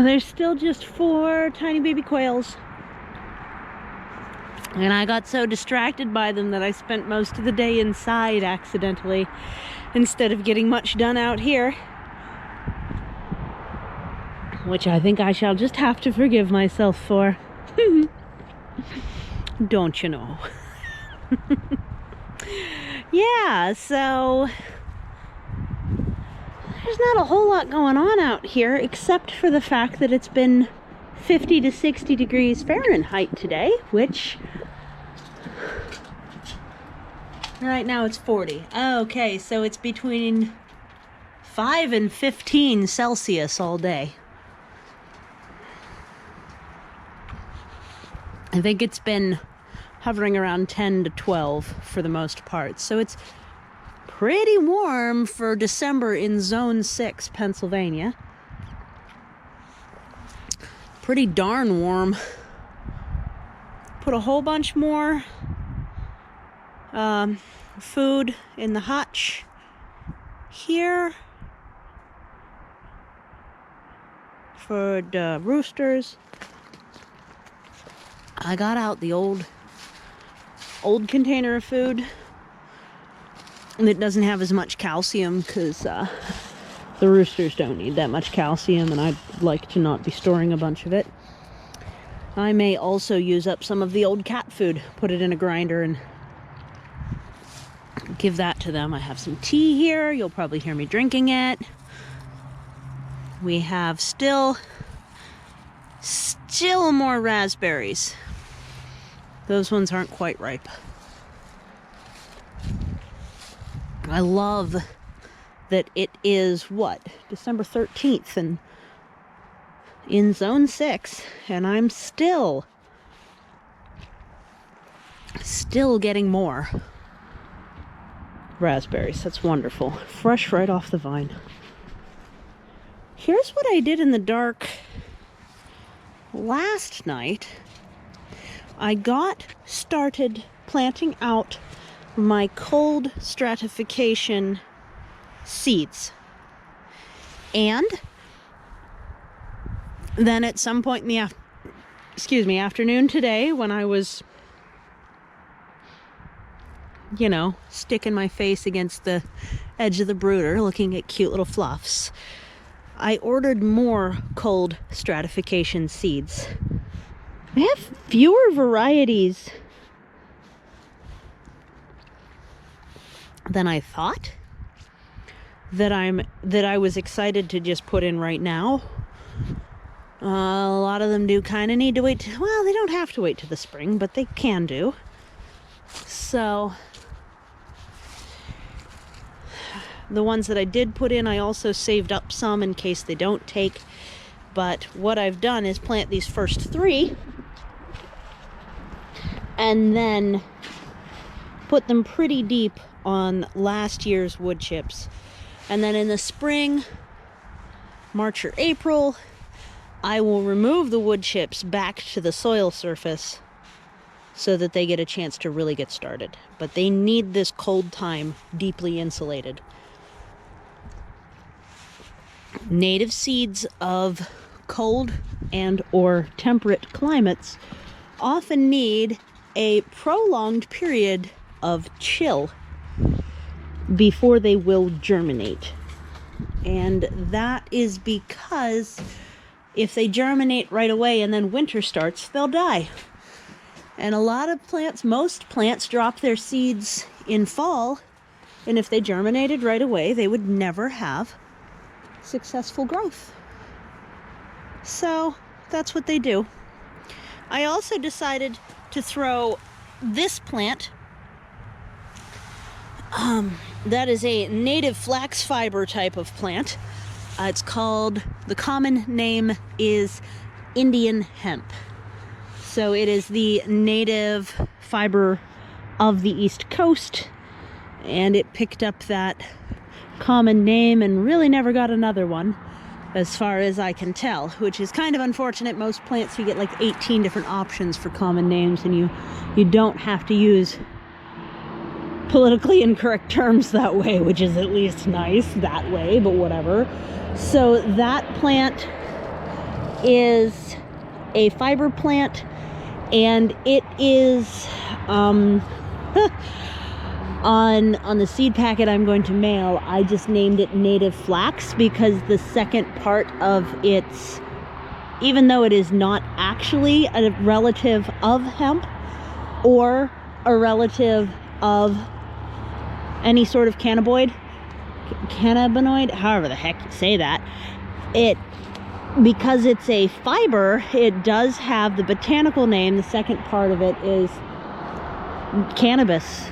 There's still just 4 tiny baby quails. And I got so distracted by them that I spent most of the day inside accidentally, instead of getting much done out here. Which I think I shall just have to forgive myself for. Don't you know? Yeah, so there's not a whole lot going on out here, except for the fact that it's been 50 to 60 degrees Fahrenheit today, which right now it's 40. Okay, so it's between 5 and 15 Celsius all day. I think it's been hovering around 10 to 12 for the most part. So it's pretty warm for December in Zone 6, Pennsylvania. Pretty darn warm. Put a whole bunch more food in the hutch here for the roosters. I got out the old container of food, and it doesn't have as much calcium because the roosters don't need that much calcium, and I'd like to not be storing a bunch of it. I may also use up some of the old cat food, put it in a grinder and give that to them. I have some tea here. You'll probably hear me drinking it. We have still more raspberries. Those ones aren't quite ripe. I love that it is, what, December 13th and in Zone 6, and I'm still getting more raspberries. That's wonderful. Fresh right off the vine. Here's what I did in the dark last night. I got started planting out my cold stratification seeds. And then at some point in the afternoon today, when I was, sticking my face against the edge of the brooder looking at cute little fluffs, I ordered more cold stratification seeds. I have fewer varieties than I thought that I was excited to just put in right now. A lot of them do kind of need to wait. Well, they don't have to wait to the spring, but they can do. So the ones that I did put in, I also saved up some in case they don't take. But what I've done is plant these first 3 and then put them pretty deep on last year's wood chips. And then in the spring, March or April, I will remove the wood chips back to the soil surface so that they get a chance to really get started. But they need this cold time deeply insulated. Native seeds of cold and or temperate climates often need a prolonged period of chill before they will germinate. And that is because if they germinate right away and then winter starts, they'll die. And a lot of plants, most plants drop their seeds in fall, and if they germinated right away, they would never have successful growth. So that's what they do. I also decided to throw this plant. That is a native flax fiber type of plant. It's called, the common name is Indian hemp. So it is the native fiber of the East Coast, and it picked up that common name and really never got another one, as far as I can tell, which is kind of unfortunate. Most plants you get like 18 different options for common names, and you don't have to use politically incorrect terms that way, which is at least nice that way, but whatever. So that plant is a fiber plant, and it is on the seed packet I'm going to mail, I just named it native flax, because the second part of its, even though it is not actually a relative of hemp or a relative of any sort of cannabinoid, however the heck you say that, because it's a fiber, it does have the botanical name. The second part of it is cannabis.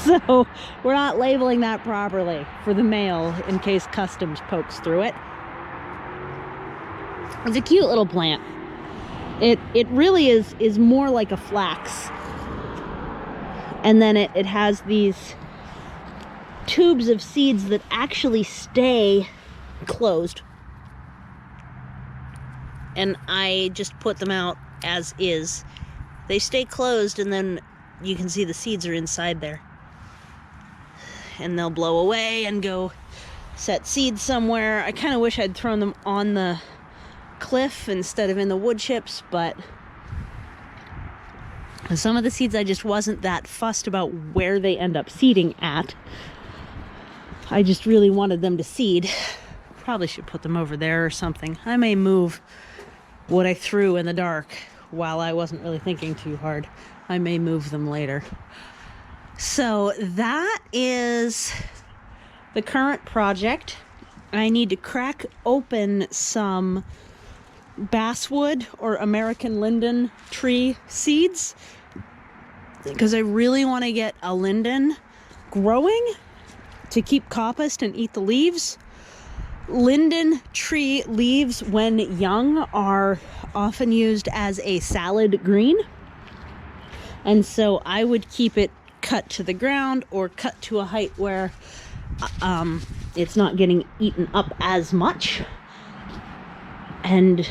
So we're not labeling that properly for the mail in case customs pokes through it. It's a cute little plant. It really is more like a flax. And then it has these tubes of seeds that actually stay closed. And I just put them out as is. They stay closed, and then you can see the seeds are inside there. And they'll blow away and go set seeds somewhere. I kind of wish I'd thrown them on the cliff instead of in the wood chips, but some of the seeds I just wasn't that fussed about where they end up seeding at. I just really wanted them to seed. Probably should put them over there or something. I may move what I threw in the dark while I wasn't really thinking too hard. I may move them later. So that is the current project. I need to crack open some basswood or American linden tree seeds, because I really want to get a linden growing to keep coppiced and eat the leaves. Linden tree leaves, when young, are often used as a salad green, and so I would keep it cut to the ground or cut to a height where it's not getting eaten up as much, and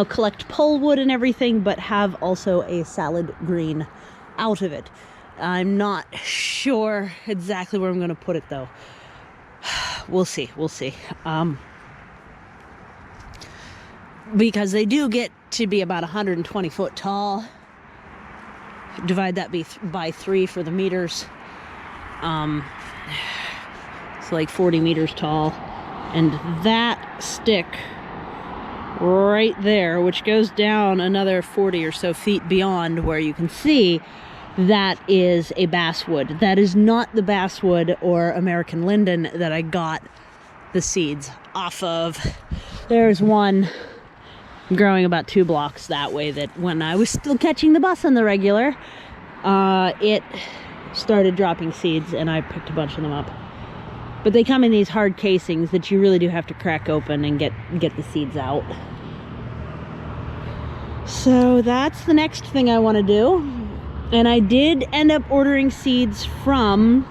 collect pole wood and everything, but have also a salad green out of it. I'm not sure exactly where I'm going to put it though. We'll see. Because they do get to be about 120 foot tall. Divide that by 3 for the meters. It's like 40 meters tall. And that stick right there, which goes down another 40 or so feet beyond where you can see, that is a basswood. That is not the basswood or American linden that I got the seeds off of. There's one growing about 2 blocks that way that when I was still catching the bus on the regular, it started dropping seeds, and I picked a bunch of them up. But they come in these hard casings that you really do have to crack open and get the seeds out. So that's the next thing I want to do. And I did end up ordering seeds from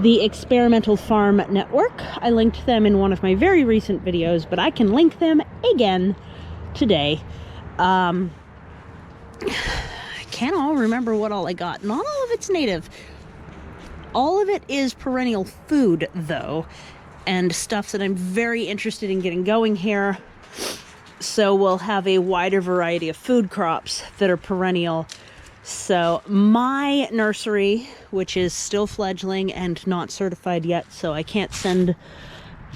the Experimental Farm Network. I linked them in one of my very recent videos, but I can link them again today. I can't all remember what all I got. Not all of it's native. All of it is perennial food, though, and stuff that I'm very interested in getting going here. So we'll have a wider variety of food crops that are perennial. So my nursery, which is still fledgling and not certified yet, so I can't send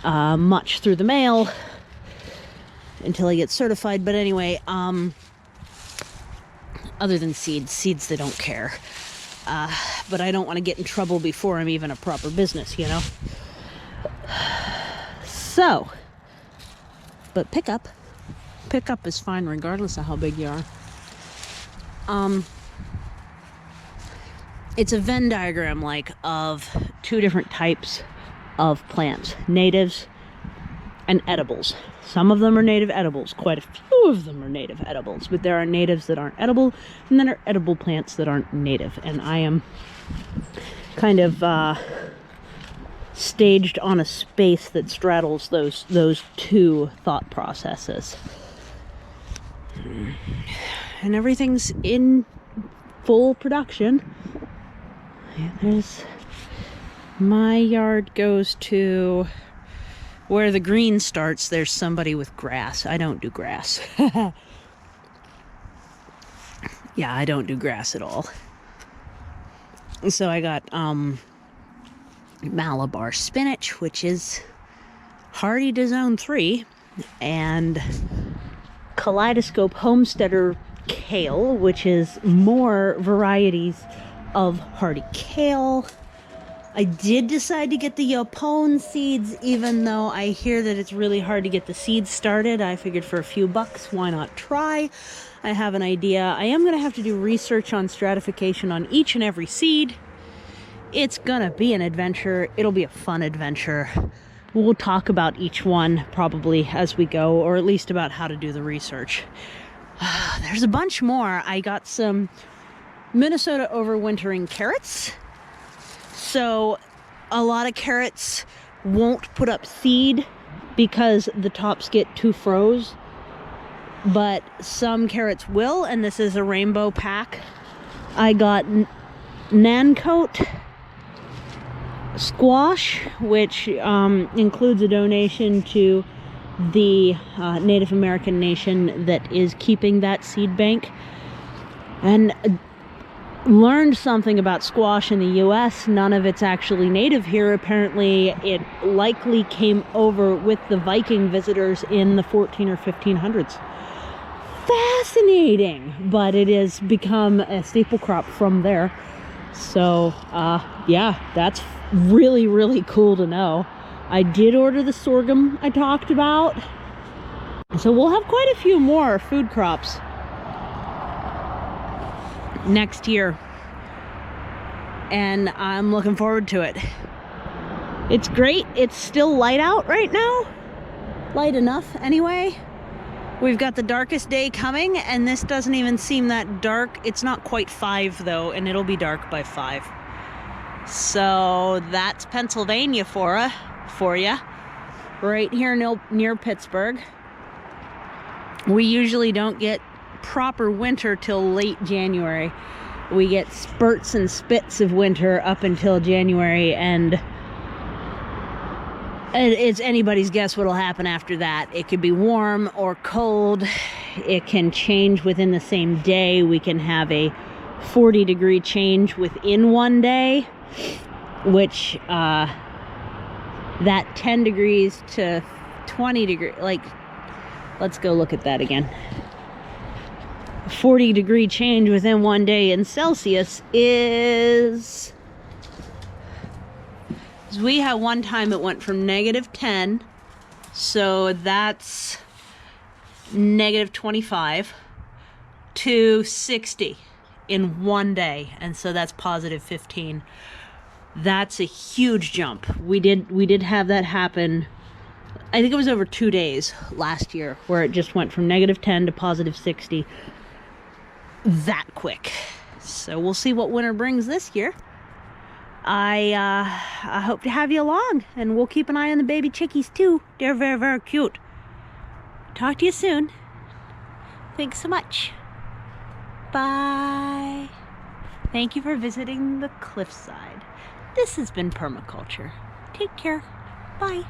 much through the mail until I get certified. But anyway, other than seeds they don't care. But I don't want to get in trouble before I'm even a proper business, So, but pickup is fine regardless of how big you are. It's a Venn diagram of 2 different types of plants, natives and edibles. Some of them are native edibles. Quite a few of them are native edibles, but there are natives that aren't edible, and then there are edible plants that aren't native. And I am kind of staged on a space that straddles those 2 thought processes. And everything's in full production. My yard goes to Where the green starts, there's somebody with grass. I don't do grass. Yeah, I don't do grass at all. So I got Malabar spinach, which is hardy to zone 3, and Kaleidoscope Homesteader kale, which is more varieties of hardy kale. I did decide to get the Yopon seeds, even though I hear that it's really hard to get the seeds started. I figured for a few bucks, why not try? I have an idea. I am going to have to do research on stratification on each and every seed. It's going to be an adventure. It'll be a fun adventure. We'll talk about each one probably as we go, or at least about how to do the research. There's a bunch more. I got some Minnesota overwintering carrots. So a lot of carrots won't put up seed because the tops get too froze. But some carrots will, and this is a rainbow pack. I got Nancoat squash, which includes a donation to the Native American nation that is keeping that seed bank. And learned something about squash in the US. None of it's actually native here. Apparently it likely came over with the Viking visitors in the 14 or 1500s. Fascinating, but it has become a staple crop from there. So yeah, that's really, really cool to know. I did order the sorghum I talked about, so we'll have quite a few more food crops next year, and I'm looking forward to it. It's great. It's still light out right now, light enough anyway. We've got the darkest day coming, and this doesn't even seem that dark. It's not quite 5 though, and it'll be dark by 5. So that's Pennsylvania for you, right here near Pittsburgh. We usually don't get proper winter till late January. We get spurts and spits of winter up until January, and it's anybody's guess what'll happen after that. It could be warm or cold. It can change within the same day. We can have a 40-degree change within one day, which that 10 degrees to 20 degrees, like, let's go look at that again. 40-degree change within one day in Celsius is, we had one time it went from -10, so that's -25, to 60 in one day, and so that's +15. That's a huge jump. We did have that happen. I think it was over 2 days last year where it just went from -10 to +60 that quick. So we'll see what winter brings this year. I hope to have you along, and we'll keep an eye on the baby chickies too. They're very, very cute. Talk to you soon. Thanks so much. Bye. Thank you for visiting the cliffside. This has been Permaculture. Take care. Bye.